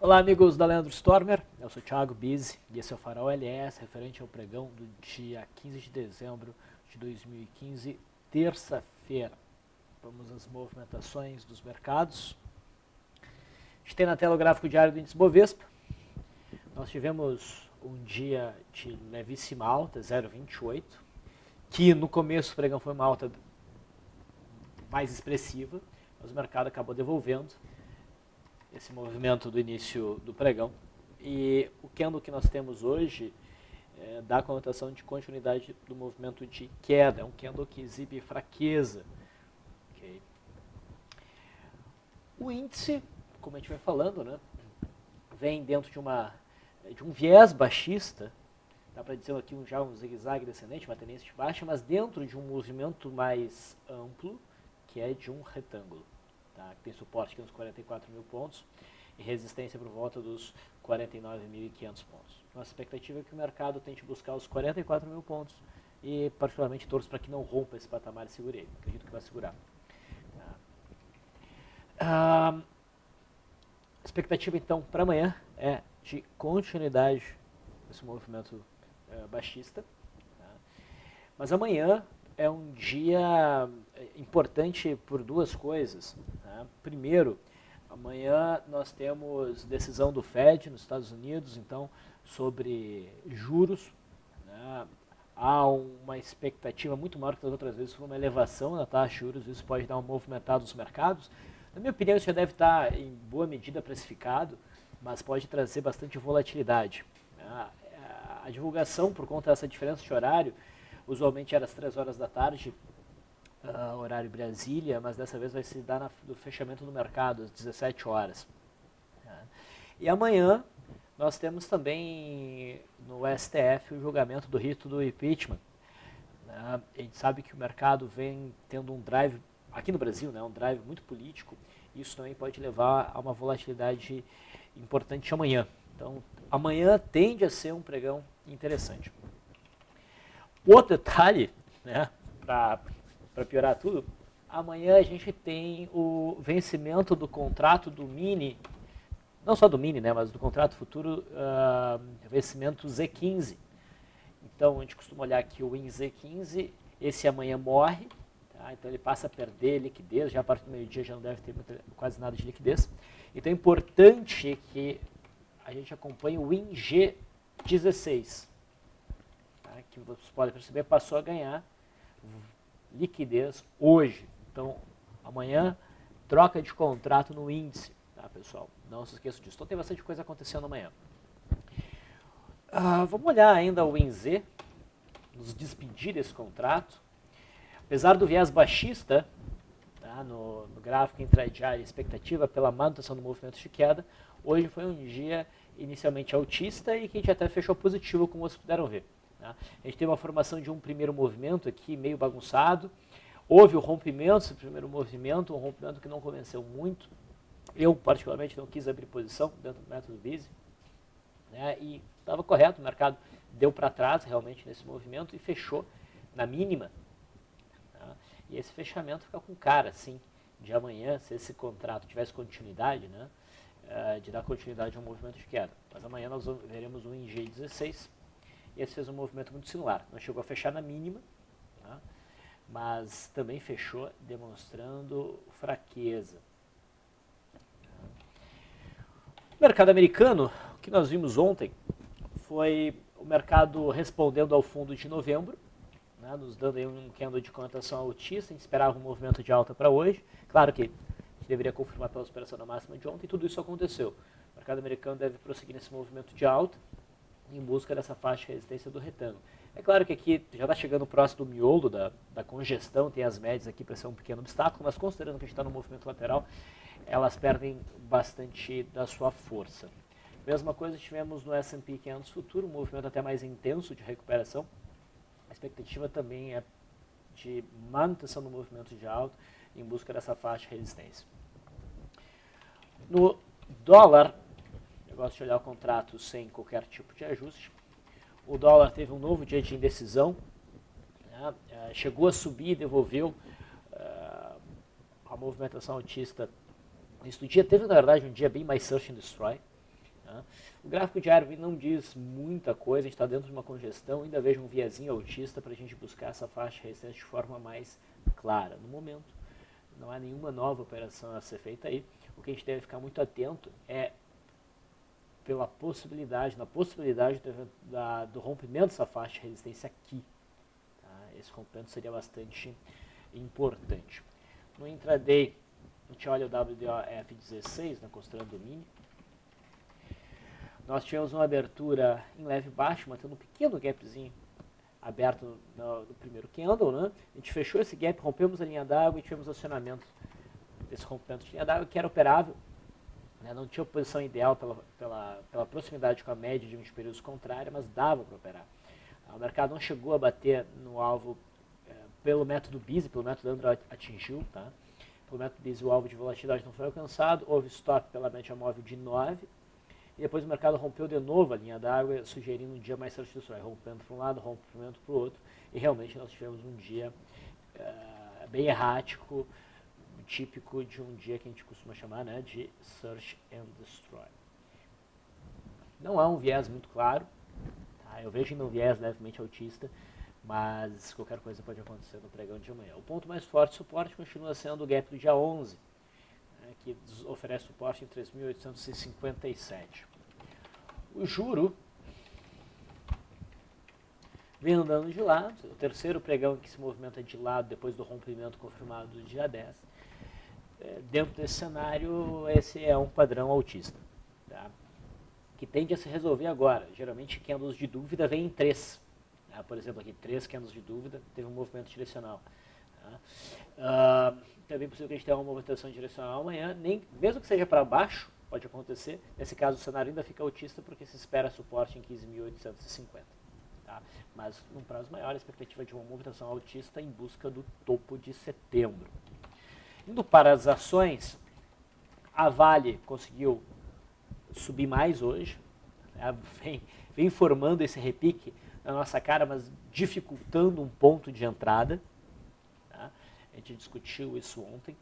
Olá, amigos da Leandro Stormer, eu sou o Thiago Bizzi e esse é o Farol LS, referente ao pregão do dia 15 de dezembro de 2015, terça-feira. Vamos às movimentações dos mercados. A gente tem na tela o gráfico diário do índice Bovespa. Nós tivemos um dia de levíssima alta, 0,28, que no começo do pregão foi uma alta mais expressiva, mas o mercado acabou devolvendo esse movimento do início do pregão. E o candle que nós temos hoje dá a conotação de continuidade do movimento de queda. É um candle que exibe fraqueza. Okay. O índice, como a gente vem falando, né, vem dentro de um viés baixista. Dá para dizer aqui já um zigue-zague descendente, uma tendência de baixa, mas dentro de um movimento mais amplo, que é de um retângulo. Tá, que tem suporte aqui nos 44 mil pontos e resistência por volta dos 49.500 pontos. Nossa expectativa é que o mercado tente buscar os 44 mil pontos e particularmente torço para que não rompa esse patamar e segure ele. Acredito que vai segurar. A expectativa então para amanhã é de continuidade desse movimento baixista. Tá? Mas amanhã é um dia importante por duas coisas. Né? Primeiro, amanhã nós temos decisão do Fed nos Estados Unidos, então, sobre juros. Né? Há uma expectativa muito maior que das outras vezes por uma elevação da taxa de juros, isso pode dar uma movimentada nos mercados. Na minha opinião, isso já deve estar em boa medida precificado, mas pode trazer bastante volatilidade. Né? A divulgação, por conta dessa diferença de horário, usualmente era às 3 horas da tarde, horário Brasília, mas dessa vez vai se dar no fechamento do mercado, às 17 horas. E amanhã nós temos também no STF o julgamento do rito do impeachment. A gente sabe que o mercado vem tendo um drive, aqui no Brasil, um drive muito político, e isso também pode levar a uma volatilidade importante amanhã. Então, amanhã tende a ser um pregão interessante. Outro detalhe, né, para piorar tudo, amanhã a gente tem o vencimento do contrato do mini, não só do mini, né, mas do contrato futuro, vencimento Z15. Então a gente costuma olhar aqui o WIN Z15, esse amanhã morre, tá? Então ele passa a perder liquidez, já a partir do meio-dia já não deve ter quase nada de liquidez. Então é importante que a gente acompanhe o WIN G16. Que vocês podem perceber, passou a ganhar liquidez hoje. Então, amanhã, troca de contrato no índice, tá, pessoal? Não se esqueçam disso. Então, tem bastante coisa acontecendo amanhã. Vamos olhar ainda o WINZ, nos despedir desse contrato. Apesar do viés baixista, tá, no gráfico intradiário, expectativa pela manutenção do movimento de queda, hoje foi um dia inicialmente altista e que a gente até fechou positivo, como vocês puderam ver. A gente tem uma formação de um primeiro movimento aqui, meio bagunçado. Houve o rompimento, esse primeiro movimento, um rompimento que não convenceu muito. Eu, particularmente, não quis abrir posição dentro do método Bizzi. Né? E estava correto, o mercado deu para trás realmente nesse movimento e fechou na mínima. Tá? E esse fechamento fica com cara, sim, de amanhã, se esse contrato tivesse continuidade, né? De dar continuidade ao movimento de queda. Mas amanhã nós veremos o ING16. E esse fez um movimento muito similar. Não chegou a fechar na mínima, tá? Mas também fechou demonstrando fraqueza. O mercado americano, o que nós vimos ontem, foi o mercado respondendo ao fundo de novembro, né, nos dando aí um candle de conotação altista. A gente esperava um movimento de alta para hoje. Claro que a gente deveria confirmar pela superação da máxima de ontem, e tudo isso aconteceu. O mercado americano deve prosseguir nesse movimento de alta, em busca dessa faixa de resistência do retângulo. É claro que aqui já está chegando próximo do miolo da congestão, tem as médias aqui para ser um pequeno obstáculo, mas considerando que a gente está no movimento lateral, elas perdem bastante da sua força. Mesma coisa tivemos no S&P 500 futuro, um movimento até mais intenso de recuperação. A expectativa também é de manutenção do movimento de alta em busca dessa faixa de resistência. No dólar, eu gosto de olhar o contrato sem qualquer tipo de ajuste. O dólar teve um novo dia de indecisão, né? Chegou a subir e devolveu a movimentação altista. Nesse dia teve, na verdade, um dia bem mais search and destroy. Tá? O gráfico diário não diz muita coisa, a gente está dentro de uma congestão, ainda vejo um viazinho altista para a gente buscar essa faixa de resistência de forma mais clara. No momento, não há nenhuma nova operação a ser feita aí. O que a gente deve ficar muito atento é na possibilidade do rompimento dessa faixa de resistência aqui. Tá? Esse rompimento seria bastante importante. No intraday, a gente olha o WDOF16, considerando o mini. Nós tivemos uma abertura em leve baixo, mantendo um pequeno gapzinho aberto no primeiro candle. Né? A gente fechou esse gap, rompemos a linha d'água e tivemos acionamento desse rompimento de linha d'água que era operável. Né? Não tinha posição ideal pela proximidade com a média de 20 períodos contrária, mas dava para operar. O mercado não chegou a bater no alvo pelo método BISE, pelo método André atingiu. Tá? Pelo método BISE o alvo de volatilidade não foi alcançado, houve stop pela média móvel de 9. E depois o mercado rompeu de novo a linha d'água, sugerindo um dia mais tradicional, rompendo para um lado, rompendo para o outro. E realmente nós tivemos um dia bem errático, típico de um dia que a gente costuma chamar, né, de Search and Destroy. Não há um viés muito claro, tá? Eu vejo ainda um viés levemente altista, mas qualquer coisa pode acontecer no pregão de amanhã. O ponto mais forte de suporte continua sendo o gap do dia 11, que oferece suporte em 3.857. O juro vem andando de lado, o terceiro pregão que se movimenta de lado depois do rompimento confirmado do dia 10. Dentro desse cenário, esse é um padrão altista, tá? Que tende a se resolver agora. Geralmente, candles de dúvida vem em 3. Tá? Por exemplo, aqui, 3 candles de dúvida, teve um movimento direcional. Tá? É bem possível que a gente tenha uma movimentação direcional amanhã, mesmo que seja para baixo, pode acontecer. Nesse caso, o cenário ainda fica altista porque se espera suporte em 15.850. Tá? Mas, num prazo maior, a expectativa de uma movimentação altista em busca do topo de setembro. Indo para as ações, a Vale conseguiu subir mais hoje, vem formando esse repique na nossa cara, mas dificultando um ponto de entrada. Tá? A gente discutiu isso ontem.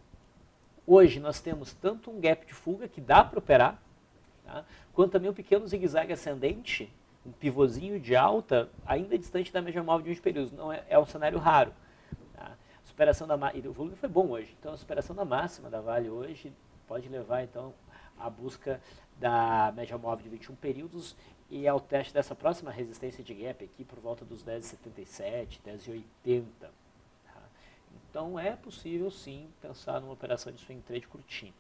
Hoje nós temos tanto um gap de fuga que dá para operar, tá? Quanto também um pequeno zigue-zague ascendente, um pivôzinho de alta, ainda distante da média móvel de 20 períodos. Não é um cenário raro. Tá? Superação e o volume foi bom hoje, então a superação da máxima da Vale hoje pode levar então à busca da média móvel de 21 períodos e ao teste dessa próxima resistência de gap aqui por volta dos 10,77, 10,80. Tá? Então é possível sim pensar numa operação de swing trade curtinho.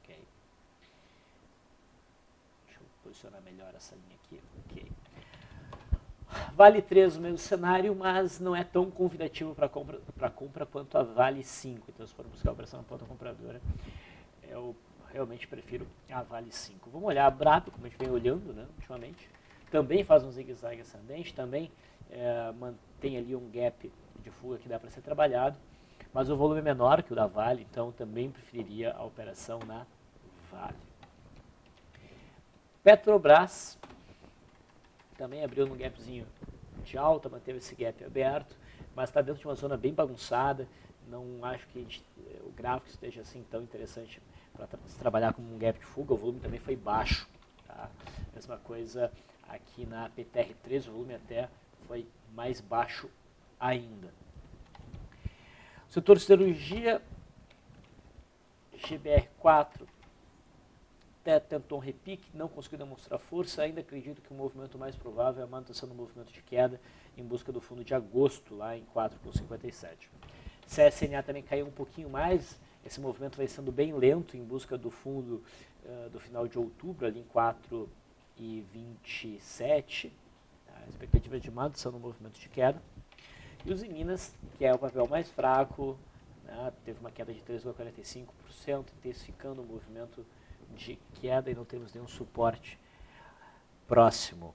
Okay. Deixa eu posicionar melhor essa linha aqui. Okay. Vale 3 o mesmo cenário, mas não é tão convidativo para compra quanto a Vale 5. Então, se for buscar a operação na ponta compradora, eu realmente prefiro a Vale 5. Vamos olhar a Brap, como a gente vem olhando, né, ultimamente. Também faz um zigue-zague ascendente, também mantém ali um gap de fuga que dá para ser trabalhado, mas o volume é menor que o da Vale, então também preferiria a operação na Vale. Petrobras também abriu num gapzinho de alta, manteve esse gap aberto, mas está dentro de uma zona bem bagunçada. Não acho que o gráfico esteja assim tão interessante para se trabalhar como um gap de fuga. O volume também foi baixo. Tá? Mesma coisa aqui na PTR3, o volume até foi mais baixo ainda. O setor de siderurgia, GBR4, tentou um repique, não conseguiu demonstrar força, ainda acredito que o movimento mais provável é a manutenção do movimento de queda em busca do fundo de agosto, lá em 4,57. CSNA também caiu um pouquinho mais, esse movimento vai sendo bem lento em busca do fundo do final de outubro, ali em 4,27. A expectativa de manutenção no movimento de queda. E os Minas, que é o papel mais fraco, né, teve uma queda de 3,45%, intensificando o movimento de queda e não temos nenhum suporte próximo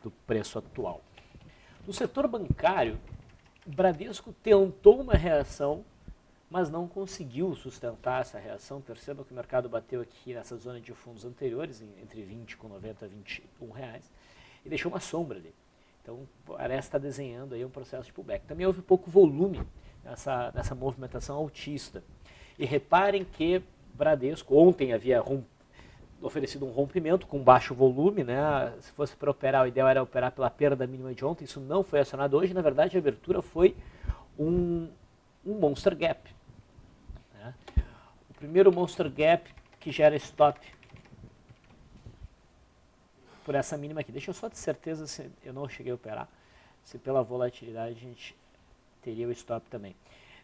do preço atual. No setor bancário, o Bradesco tentou uma reação, mas não conseguiu sustentar essa reação. Perceba que o mercado bateu aqui nessa zona de fundos anteriores, entre 20,90 a 21 reais, e deixou uma sombra ali. Então, parece estar desenhando aí um processo de pullback. Também houve pouco volume nessa movimentação altista. E reparem que Bradesco ontem havia oferecido um rompimento com baixo volume, né? Se fosse para operar, o ideal era operar pela perda mínima de ontem, isso não foi acionado hoje, na verdade a abertura foi um monster gap. Né? O primeiro monster gap que gera stop por essa mínima aqui. Deixa eu só ter certeza se eu não cheguei a operar, se pela volatilidade a gente teria o stop também.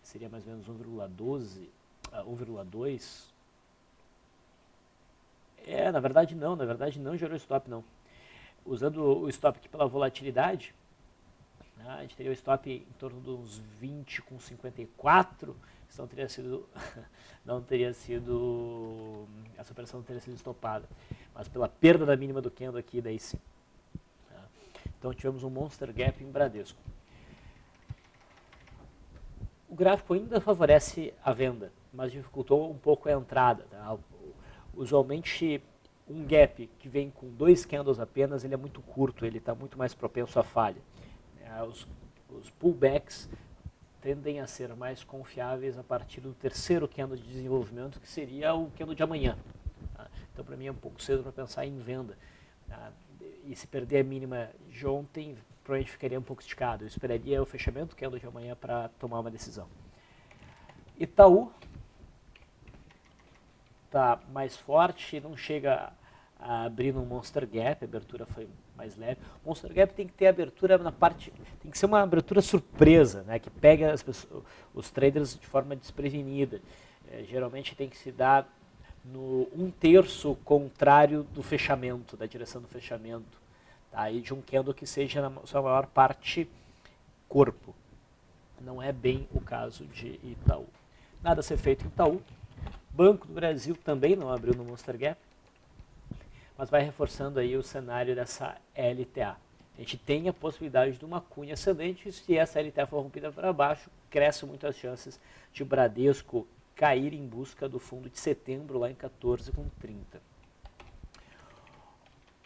Seria mais ou menos 1,12, 1,2. Na verdade não gerou stop não. Usando o stop aqui pela volatilidade, né, a gente teria o stop em torno de uns 20 com 54, então não teria sido, essa operação não teria sido estopada, mas pela perda da mínima do candle aqui, daí sim. Tá? Então tivemos um monster gap em Bradesco. O gráfico ainda favorece a venda, mas dificultou um pouco a entrada. Tá? Usualmente um gap que vem com 2 candles apenas, ele é muito curto, ele está muito mais propenso à falha. Os pullbacks tendem a ser mais confiáveis a partir do terceiro candle de desenvolvimento, que seria o candle de amanhã. Tá? Então, para mim, é um pouco cedo para pensar em venda. Tá? E se perder a mínima de ontem, provavelmente ficaria um pouco esticado. Eu esperaria o fechamento do candle de amanhã para tomar uma decisão. Itaú está mais forte, não chega a abrir no Monster Gap, a abertura foi mais leve. O Monster Gap tem que ter abertura na parte, tem que ser uma abertura surpresa, né, que pega os traders de forma desprevenida. Geralmente tem que se dar no 1/3 contrário do fechamento, da direção do fechamento, tá? E de um candle que seja na sua maior parte corpo. Não é bem o caso de Itaú. Nada a ser feito em Itaú. Banco do Brasil também não abriu no Monster Gap, mas vai reforçando aí o cenário dessa LTA. A gente tem a possibilidade de uma cunha ascendente, e se essa LTA for rompida para baixo, crescem muito as chances de o Bradesco cair em busca do fundo de setembro lá em 14,30.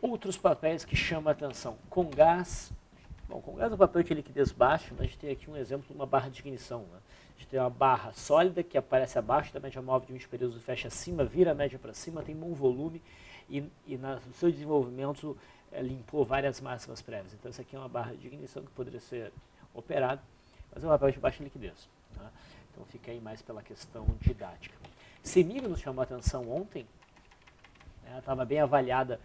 Outros papéis que chamam a atenção. Comgás. Bom, Comgás é um papel de liquidez baixa, mas a gente tem aqui um exemplo de uma barra de ignição. Né? A gente tem uma barra sólida que aparece abaixo da média móvel de 20 períodos, fecha acima, vira a média para cima, tem bom volume e no seu desenvolvimento limpou várias máximas prévias. Então, essa aqui é uma barra de ignição que poderia ser operada, mas é um papel de baixa liquidez. Tá? Então, fica aí mais pela questão didática. Semig nos chamou a atenção ontem, né? Estava bem avaliada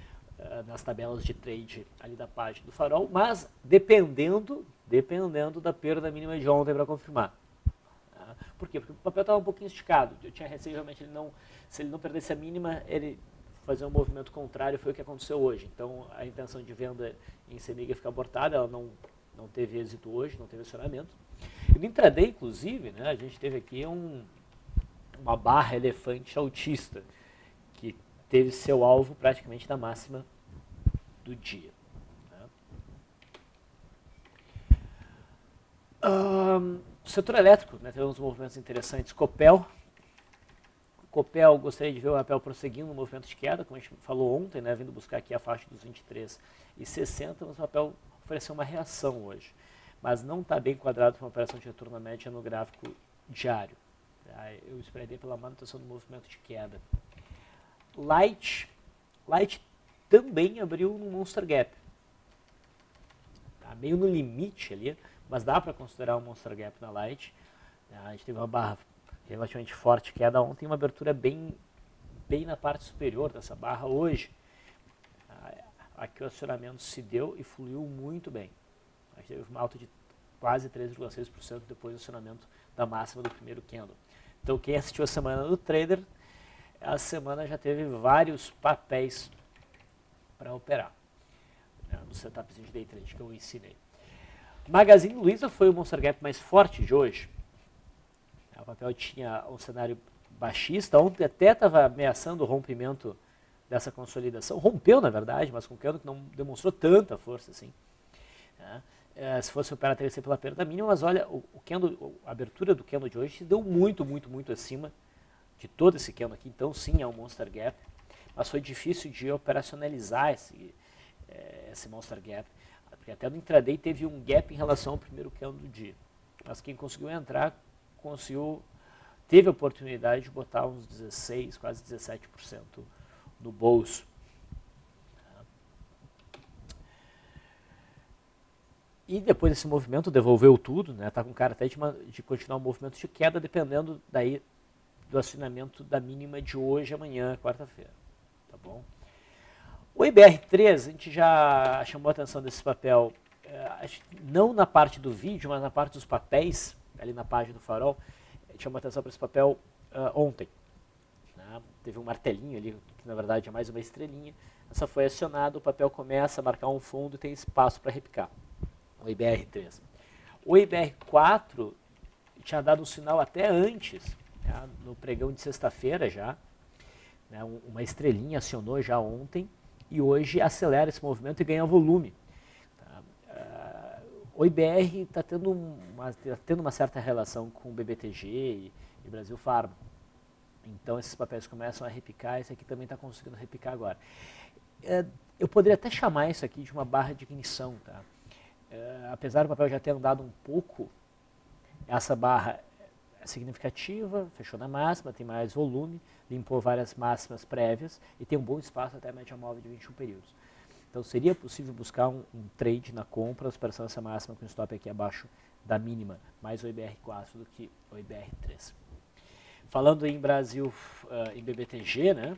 nas tabelas de trade ali da página do Farol, mas dependendo da perda mínima de ontem para confirmar. Tá? Por quê? Porque o papel estava um pouquinho esticado. Eu tinha receio realmente, se ele não perdesse a mínima, ele fazer um movimento contrário, foi o que aconteceu hoje. Então a intenção de venda em Semig fica abortada, ela não teve êxito hoje, não teve acionamento. E no intraday, inclusive, né, a gente teve aqui uma barra elefante altista, que teve seu alvo praticamente na máxima do dia. Né? Setor elétrico, né, teve uns movimentos interessantes. Copel, gostaria de ver o papel prosseguindo no movimento de queda, como a gente falou ontem, né, vindo buscar aqui a faixa dos 23,60, mas o papel ofereceu uma reação hoje. Mas não está bem enquadrado para uma operação de retorno à média no gráfico diário. Tá? Eu esperaria pela manutenção do movimento de queda. Light também abriu no Monster Gap. Tá meio no limite ali, mas dá para considerar um Monster Gap na Light. A gente teve uma barra relativamente forte queda ontem, uma abertura bem na parte superior dessa barra hoje. Aqui o acionamento se deu e fluiu muito bem. A gente teve uma alta de quase 3,6% depois do acionamento da máxima do primeiro candle. Então quem assistiu a semana do Trader, a semana já teve vários papéis para operar, né, no setup de day trade que eu ensinei. Magazine Luiza foi o Monster Gap mais forte de hoje. O papel tinha um cenário baixista, ontem até estava ameaçando o rompimento dessa consolidação. Rompeu, na verdade, mas com o candle que não demonstrou tanta força assim. Né? Se fosse operar, teria que ser pela perda mínima, mas olha, a abertura do candle de hoje se deu muito acima de todo esse candle aqui. Então, sim, é um Monster Gap, mas foi difícil de operacionalizar esse Monster Gap, porque até no intraday teve um gap em relação ao primeiro candle do dia. Mas quem conseguiu entrar, teve a oportunidade de botar uns 16, quase 17% no bolso. E depois desse movimento devolveu tudo, né? Tá com cara até de continuar o movimento de queda, dependendo daí do acionamento da mínima de hoje, amanhã, quarta-feira. Tá bom? O IBR3, a gente já chamou a atenção desse papel, não na parte do vídeo, mas na parte dos papéis, ali na página do Farol, a gente chamou a atenção para esse papel ontem. Né? Teve um martelinho ali, que na verdade é mais uma estrelinha. Essa foi acionada, o papel começa a marcar um fundo e tem espaço para repicar. O IBR3. O IBR4 tinha dado um sinal até antes, né, no pregão de sexta-feira já, né, uma estrelinha acionou já ontem e hoje acelera esse movimento e ganha volume. Tá? O IBR está tendo uma certa relação com o BBTG e Brasil Farma. Então esses papéis começam a repicar, esse aqui também está conseguindo repicar agora. Eu poderia até chamar isso aqui de uma barra de ignição, tá? Apesar do papel já ter andado um pouco, essa barra é significativa, fechou na máxima, tem mais volume, limpou várias máximas prévias e tem um bom espaço até a média móvel de 21 períodos. Então seria possível buscar um trade na compra, superação dessa máxima com stop aqui abaixo da mínima, mais o IBR4 do que o IBR3. Falando em Brasil, em BBTG, né?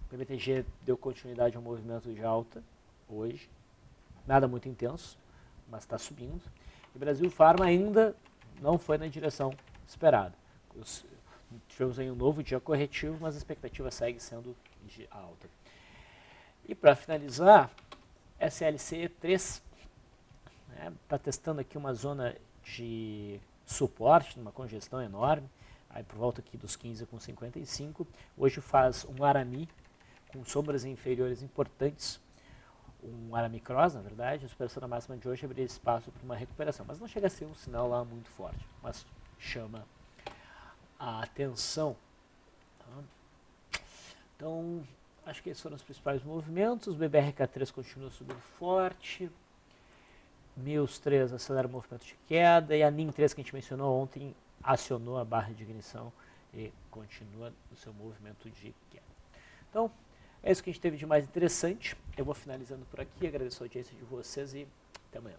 O BBTG deu continuidade ao movimento de alta hoje, nada muito intenso, mas está subindo. E Brasil Farma ainda não foi na direção esperada. Tivemos aí um novo dia corretivo, mas a expectativa segue sendo de alta. E para finalizar, SLC 3 está testando aqui uma zona de suporte, numa congestão enorme, aí por volta aqui dos 15,55. Hoje faz um Arami com sombras inferiores importantes, um Arami Cross, na verdade, a superação da máxima de hoje abriria espaço para uma recuperação, mas não chega a ser um sinal lá muito forte, mas chama a atenção. Então, acho que esses foram os principais movimentos. O BBRK3 continua subindo forte, MIUS 3 acelera o movimento de queda e a NIM3 que a gente mencionou ontem acionou a barra de ignição e continua o seu movimento de queda. Então, é isso que a gente teve de mais interessante. Eu vou finalizando por aqui, agradeço a audiência de vocês e até amanhã.